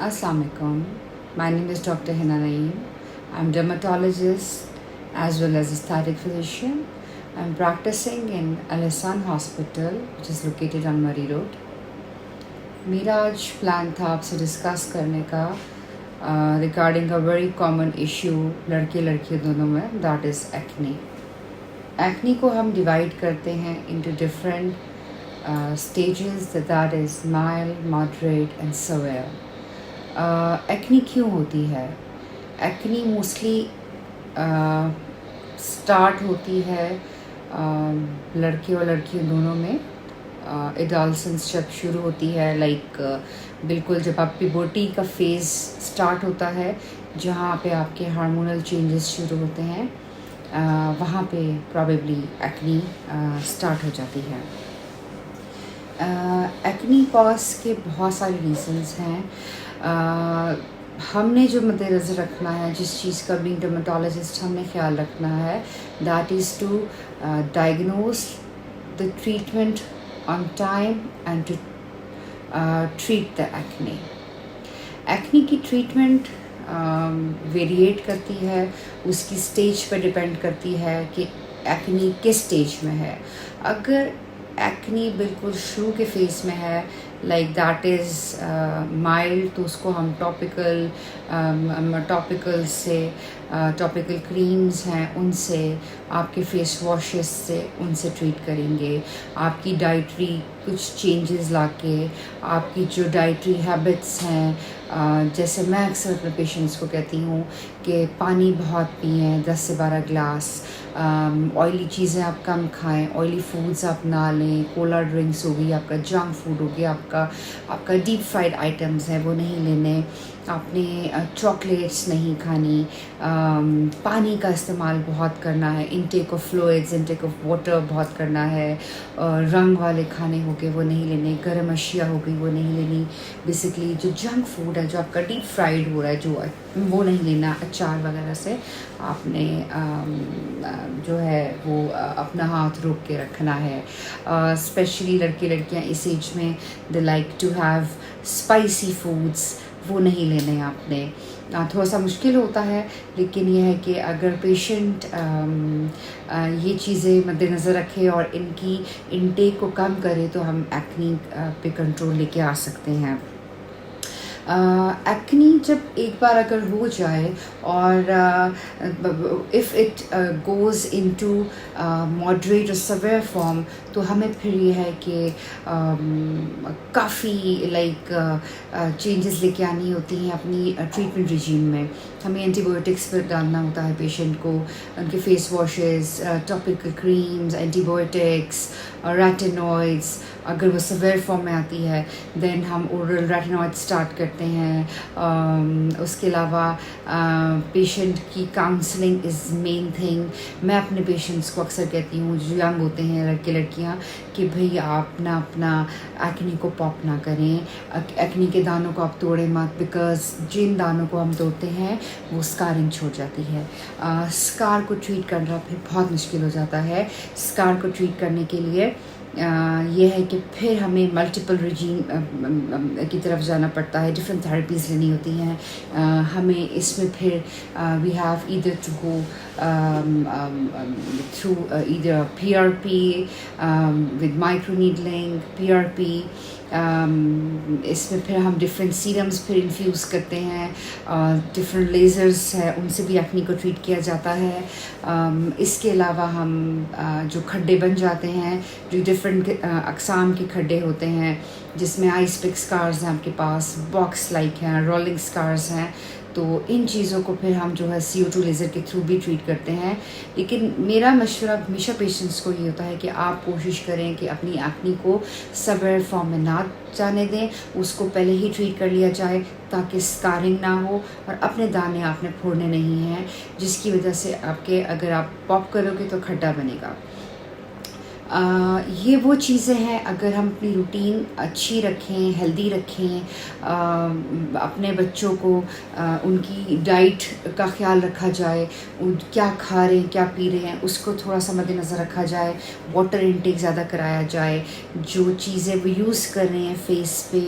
Assalamualaikum. My name is Dr. Hina Naeem. I'm dermatologist as well as aesthetic physician. I'm practicing in Al Ihsan Hospital, which is located on Murray Road. मेरा आज plan था आपसे discuss करने का regarding a very common issue लड़के लड़कियों दोनों में, दैट इज़ एक्ने. एक्ने को हम डिवाइड करते हैं into different stages, that is mild, moderate and severe. Acne क्यों होती है? एक्ने मोस्टली स्टार्ट होती है लड़के और लड़कियों दोनों में. एडोलसेंस जब शुरू होती है, बिल्कुल जब आप प्यूबर्टी का फेज़ स्टार्ट होता है, जहाँ पे आपके हार्मोनल चेंजेस शुरू होते हैं, वहाँ पे प्रॉबेबली एक्ने स्टार्ट हो जाती है. एक्ने कॉज के बहुत सारे रीजंस हैं. हमने जो मद्देनज़र रखना है, जिस चीज़ का बीइंग डर्मेटोलॉजिस्ट हमने ख्याल रखना है, that is to diagnose the treatment on time and to treat the acne. Acne की ट्रीटमेंट वेरिएट करती है, उसकी स्टेज पर डिपेंड करती है कि एक्ने किस स्टेज में है. अगर एक्ने बिल्कुल शुरू के फेस में है, दैट इज़ माइल्ड, तो उसको हम टॉपिकल क्रीम्स हैं उनसे, आपके फेस वॉशेस से उनसे ट्रीट करेंगे. आपकी डाइटरी कुछ चेंजेस लाके, आपकी जो डाइटरी हैबिट्स हैं, जैसे मैं अक्सर अपने पेशेंट्स को कहती हूँ कि पानी बहुत पिएं, 10 से 12 ग्लास. ऑयली चीज़ें आप कम खाएं, ऑयली फूड्स आप ना लें. कोला ड्रिंक्स हो गई, आपका जंक फूड हो गया, आपका डीप फ्राइड आइटम्स हैं वो नहीं लेने. आपने चॉकलेट्स नहीं खानी. पानी का इस्तेमाल बहुत करना है. Intake of fluids, intake of water बहुत करना है. रंग वाले खाने हो गए वो नहीं लेने. गर्म अशिया हो गई वो नहीं लेनी. बेसिकली जो जंक फूड है, जो आपका डीप फ्राइड हो रहा है, वो नहीं लेना. अचार वगैरह से आपने जो है वो अपना हाथ रोक के रखना है. स्पेशली लड़के लड़कियां इस एज में they like to have spicy foods, वो नहीं लेने आपने. थोड़ा सा मुश्किल होता है, लेकिन यह है कि अगर पेशेंट ये चीज़ें मद्देनज़र रखे और इनकी इनटेक को कम करे, तो हम एक्ने पे कंट्रोल लेके आ सकते हैं. एक्ने जब एक बार अगर हो जाए और if it goes into moderate और सवेयर फॉर्म, तो हमें फिर ये है कि काफ़ी चेंजेस लेके आनी होती हैं अपनी ट्रीटमेंट रिजीम में. हमें एंटीबायोटिक्स पर डालना होता है पेशेंट को. उनके face washes, topical creams, antibiotics, retinoids. अगर वो सवेयर फॉर्म में आती है, देन हम ओरल रेटिनॉइड स्टार्ट करते हैं. उसके अलावा पेशेंट की काउंसलिंग इज़ मेन थिंग. मैं अपने पेशेंट्स को अक्सर कहती हूँ, जो यंग होते हैं लड़के लड़कियाँ, कि भाई आप ना अपना एक्ने को पॉप ना करें. एक्ने के दानों को आप तोड़ें मत, बिकॉज जिन दानों को हम तोड़ते हैं वो स्कारिंग छोड़ जाती है. स्कार को ट्रीट करना फिर बहुत मुश्किल हो जाता है. स्कार को ट्रीट करने के लिए ये है कि फिर हमें मल्टीपल रिजीम की तरफ जाना पड़ता है. डिफरेंट थेरेपीज़ लेनी होती हैं. हमें इसमें फिर we have either to go through either PRP with microneedling, PRP. इसमें फिर हम डिफरेंट सीरम्स फिर इन्फ्यूज़ करते हैं. डिफरेंट लेज़र्स है, उनसे भी एक्ने को ट्रीट किया जाता है. इसके अलावा हम जो खड्डे बन जाते हैं, जो डिफरेंट अक़साम के खड्डे होते हैं, जिसमें आइस पिक स्कार्स हैं आपके पास, बॉक्स लाइक हैं, रोलिंग स्कार्स हैं, तो इन चीज़ों को फिर हम जो है CO2 लेज़र के थ्रू भी ट्रीट करते हैं. लेकिन मेरा मशवरा हमेशा पेशेंट्स को ये होता है कि आप कोशिश करें कि अपनी एक्ने को सवेयर फॉर्म में ना जाने दें. उसको पहले ही ट्रीट कर लिया जाए, ताकि स्कारिंग ना हो और अपने दाने आपने फोड़ने नहीं हैं, जिसकी वजह से अगर आप पॉप करोगे तो खड्डा बनेगा. ये वो चीज़ें हैं, अगर हम अपनी रूटीन अच्छी रखें, हेल्दी रखें, अपने बच्चों को उनकी डाइट का ख्याल रखा जाए, क्या खा रहे हैं, क्या पी रहे हैं, उसको थोड़ा सा मद्देनज़र रखा जाए. वाटर इनटेक ज़्यादा कराया जाए. जो चीज़ें वो यूज़ कर रहे हैं फेस पे,